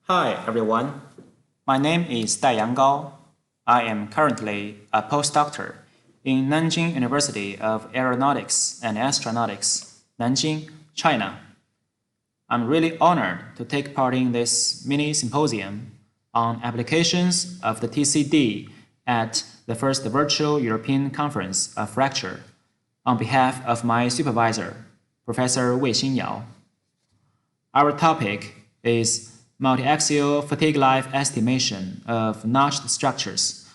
Hi everyone, my name is Daiyang Gao. I am currently a postdoctor in Nanjing University of Aeronautics and Astronautics, Nanjing, China. I'm really honored to take part in this mini symposium on applications of the TCD at the first virtual European Conference of Fracture on behalf of my supervisor, Professor Wei-Xin Yao. Our topic is multiaxial fatigue life estimation of notched structures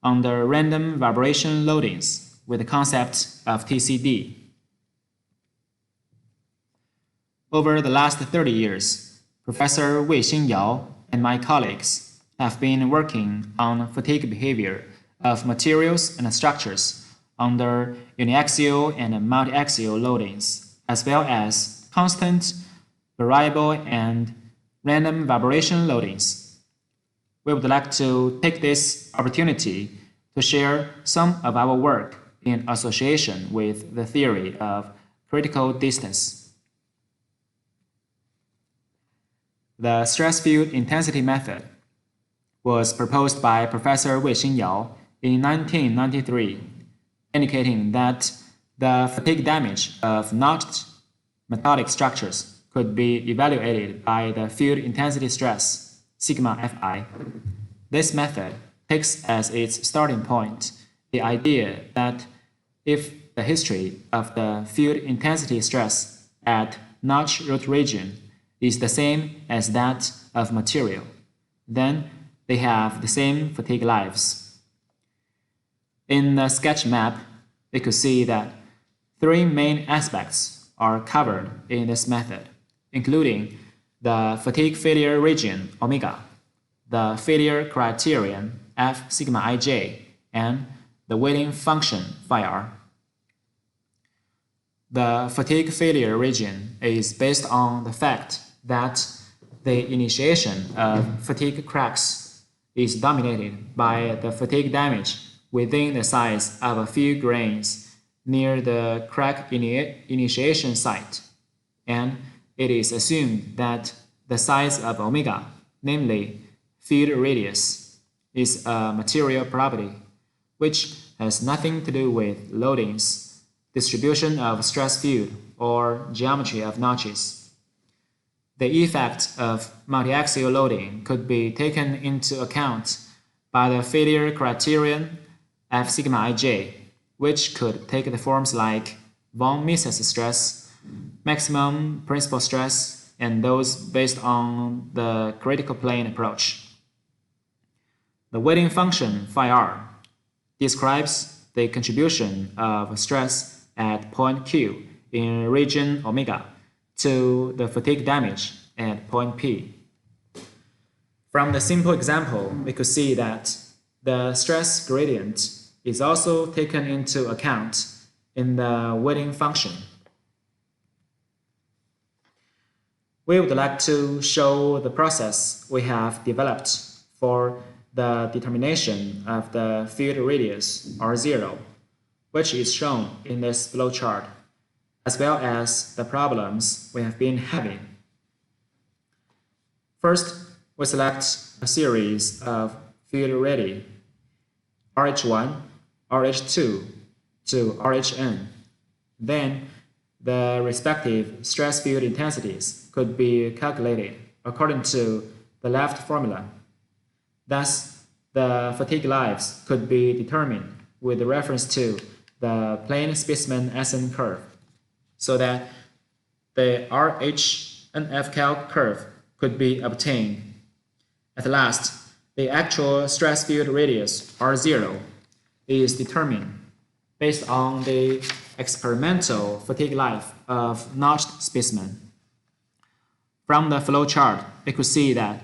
under random vibration loadings with the concept of TCD. Over the last 30 years, Professor Wei-Xin Yao and my colleagues have been working on fatigue behavior of materials and structures under uniaxial and multiaxial loadings, as well as constant, variable, and random vibration loadings. We would like to take this opportunity to share some of our work in association with the theory of critical distance. The stress field intensity method was proposed by Professor Wei-Xin Yao in 1993, indicating that the fatigue damage of notched metallic structures could be evaluated by the field intensity stress, sigma Fi. This method takes as its starting point the idea that if the history of the field intensity stress at notch root region is the same as that of material, then they have the same fatigue lives. In the sketch map, we could see that three main aspects are covered in this method, including the fatigue failure region omega, the failure criterion F sigma ij, and the weighting function phi r. The fatigue failure region is based on the fact that the initiation of fatigue cracks is dominated by the fatigue damage within the size of a few grains near the crack initiation site, and it is assumed that the size of omega, namely field radius, is a material property, which has nothing to do with loadings, distribution of stress field, or geometry of notches. The effect of multiaxial loading could be taken into account by the failure criterion F sigma ij, which could take the forms like von Mises stress, maximum principal stress, and those based on the critical plane approach. The weighting function phi r describes the contribution of stress at point Q in region omega to the fatigue damage at point P. From the simple example, we could see that the stress gradient is also taken into account in the weighting function. We would like to show the process we have developed for the determination of the field radius R0, which is shown in this flowchart, as well as the problems we have been having. First, we select a series of field radii, RH1, RH2 to RHN. Then, the respective stress field intensities could be calculated according to the left formula. Thus, the fatigue lives could be determined with reference to the plane specimen SN curve, so that the RHNF calc curve could be obtained. At last, the actual stress field radius R0 is determined based on the experimental fatigue life of notched specimen. From the flowchart, we could see that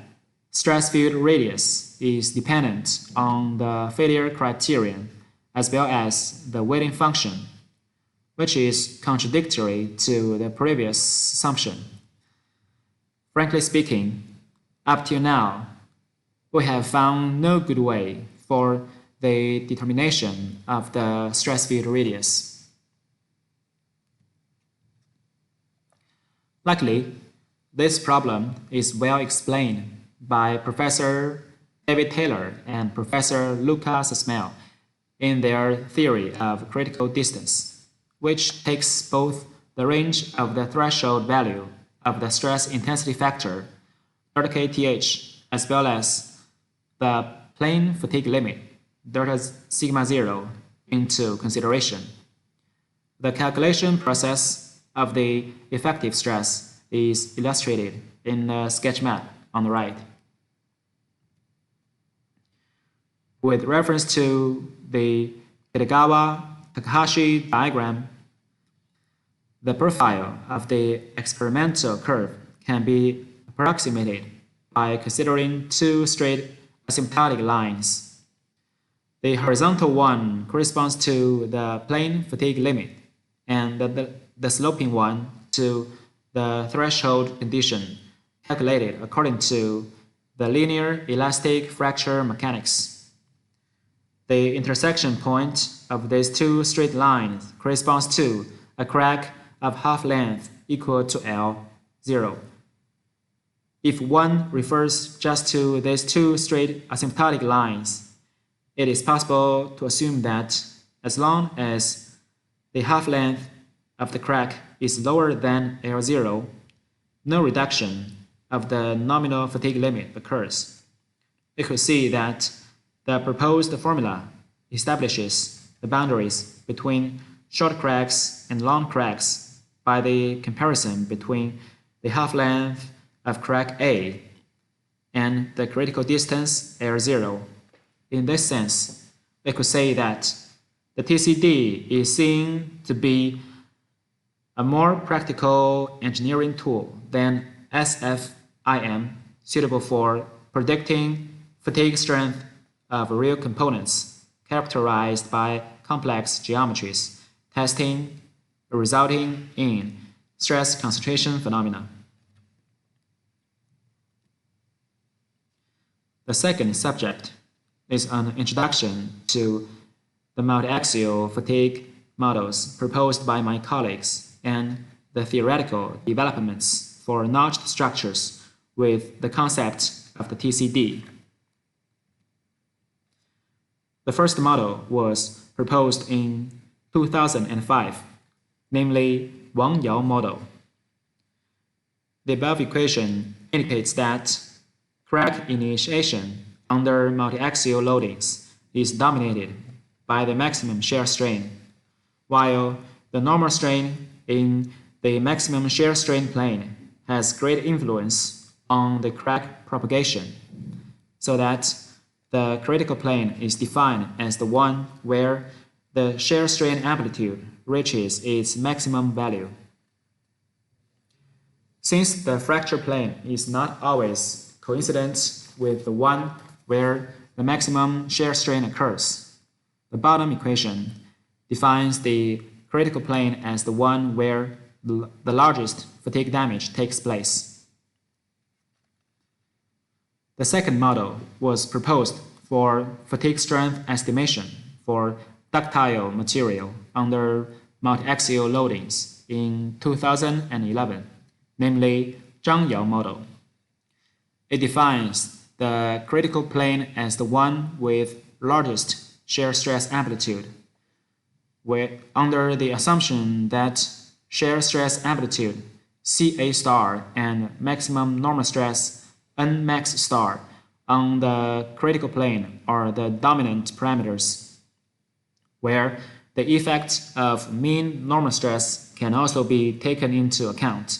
stress field radius is dependent on the failure criterion as well as the weighting function, which is contradictory to the previous assumption. Frankly speaking, up till now, we have found no good way for the determination of the stress field radius. Luckily, this problem is well explained by Professor David Taylor and Professor Lucas Smell in their theory of critical distance, which takes both the range of the threshold value of the stress intensity factor, kth, as well as the plane fatigue limit, delta sigma 0, into consideration. The calculation process of the effective stress is illustrated in the sketch map on the right. With reference to the Kitagawa-Takahashi diagram, the profile of the experimental curve can be approximated by considering two straight asymptotic lines. The horizontal one corresponds to the plane fatigue limit, and the sloping one to the threshold condition calculated according to the linear elastic fracture mechanics. The intersection point of these two straight lines corresponds to a crack of half length equal to L0. If one refers just to these two straight asymptotic lines, it is possible to assume that as long as the half length of the crack is lower than L0, no reduction of the nominal fatigue limit occurs. We could see that the proposed formula establishes the boundaries between short cracks and long cracks by the comparison between the half length of crack A and the critical distance L0. In this sense, we could say that the TCD is seen to be a more practical engineering tool than SFIM, suitable for predicting fatigue strength of real components characterized by complex geometries, testing resulting in stress concentration phenomena. The second subject is an introduction to the multiaxial fatigue models proposed by my colleagues and the theoretical developments for notched structures with the concept of the TCD. The first model was proposed in 2005, namely Wang Yao model. The above equation indicates that crack initiation under multiaxial loadings is dominated by the maximum shear strain, while the normal strain in the maximum shear strain plane has great influence on the crack propagation, so that the critical plane is defined as the one where the shear strain amplitude reaches its maximum value. Since the fracture plane is not always coincident with the one where the maximum shear strain occurs, the bottom equation defines the critical plane as the one where the largest fatigue damage takes place. The second model was proposed for fatigue strength estimation for ductile material under multiaxial loadings in 2011, namely Zhang Yao model. It defines the critical plane as the one with largest shear stress amplitude, where under the assumption that shear stress amplitude Ca star and maximum normal stress Nmax star on the critical plane are the dominant parameters, where the effect of mean normal stress can also be taken into account.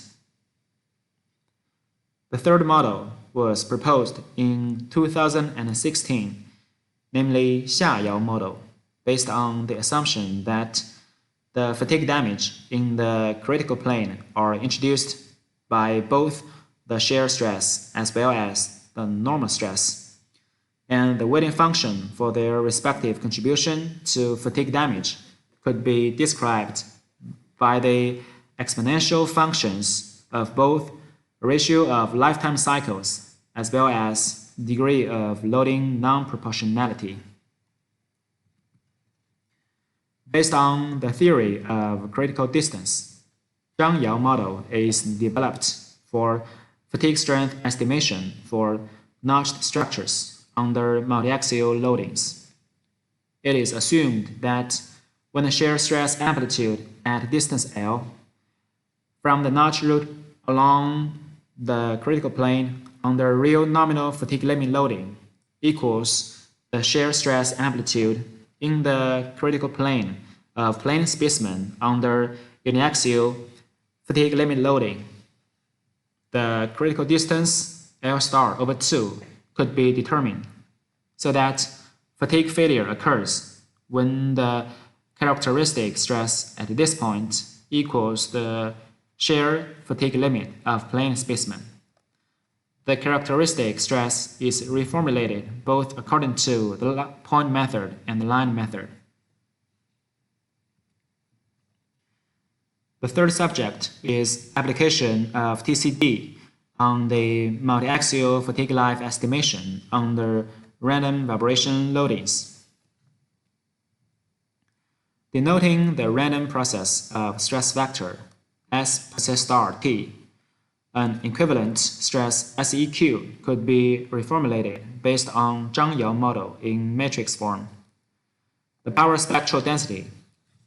The third model was proposed in 2016, namely Xiayao model, based on the assumption that the fatigue damage in the critical plane are introduced by both the shear stress as well as the normal stress, and the weighting function for their respective contribution to fatigue damage could be described by the exponential functions of both ratio of lifetime cycles as well as degree of loading non-proportionality. Based on the theory of critical distance, Zhang Yao model is developed for fatigue strength estimation for notched structures under multiaxial loadings. It is assumed that when the shear stress amplitude at distance L from the notch root along the critical plane under real nominal fatigue limit loading equals the shear stress amplitude in the critical plane of plane specimen under uniaxial fatigue limit loading, the critical distance L star over 2 could be determined so that fatigue failure occurs when the characteristic stress at this point equals the shear fatigue limit of plane specimen. The characteristic stress is reformulated both according to the point method and the line method. The third subject is application of TCD on the multiaxial fatigue life estimation under random vibration loadings. Denoting the random process of stress vector S star T, an equivalent stress SEQ could be reformulated based on Zhang Yao model in matrix form. The power spectral density,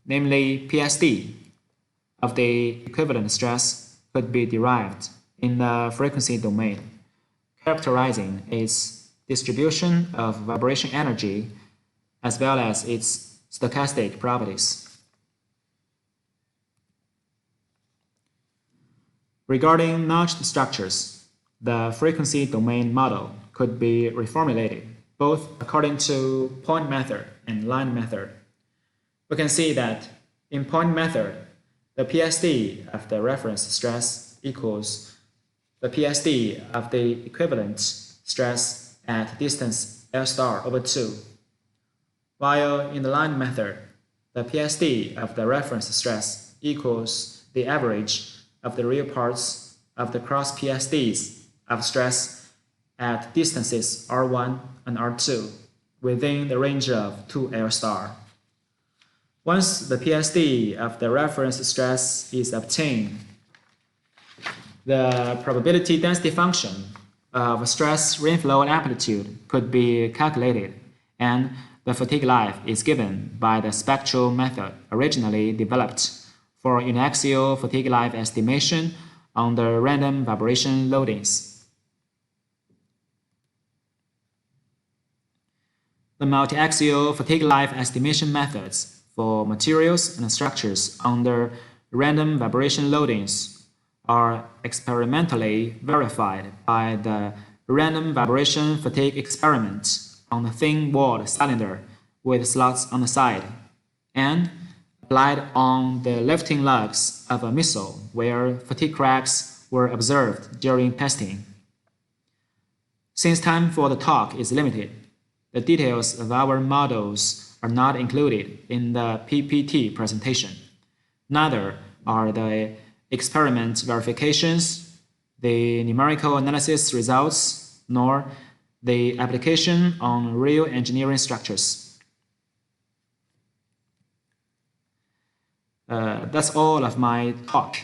namely PSD, of the equivalent stress could be derived in the frequency domain, characterizing its distribution of vibration energy as well as its stochastic properties. Regarding notched structures, the frequency domain model could be reformulated both according to point method and line method. We can see that in point method, the PSD of the reference stress equals the PSD of the equivalent stress at distance L star over 2, while in the line method, the PSD of the reference stress equals the average of the real parts of the cross PSDs of stress at distances R1 and R2 within the range of 2 L star. Once the PSD of the reference stress is obtained, the probability density function of stress rainflow amplitude could be calculated, and the fatigue life is given by the spectral method originally developed for uniaxial fatigue life estimation under random vibration loadings. The multiaxial fatigue life estimation methods for materials and structures under random vibration loadings are experimentally verified by the random vibration fatigue experiment on the thin-walled cylinder with slots on the side, and applied on the lifting lugs of a missile where fatigue cracks were observed during testing. Since time for the talk is limited, the details of our models are not included in the PPT presentation. Neither are the experiment verifications, the numerical analysis results, nor the application on real engineering structures. That's all of my talk.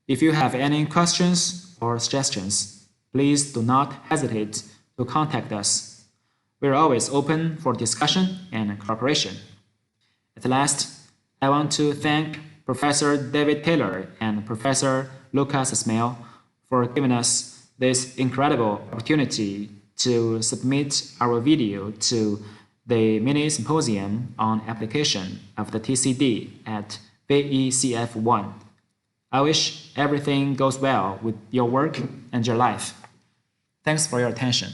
If you have any questions or suggestions, please do not hesitate to contact us. We're always open for discussion and cooperation. At last, I want to thank Professor David Taylor and Professor Lucas Ismail for giving us this incredible opportunity to submit our video to the mini symposium on application of the TCD at VECF1. I wish everything goes well with your work and your life. Thanks for your attention.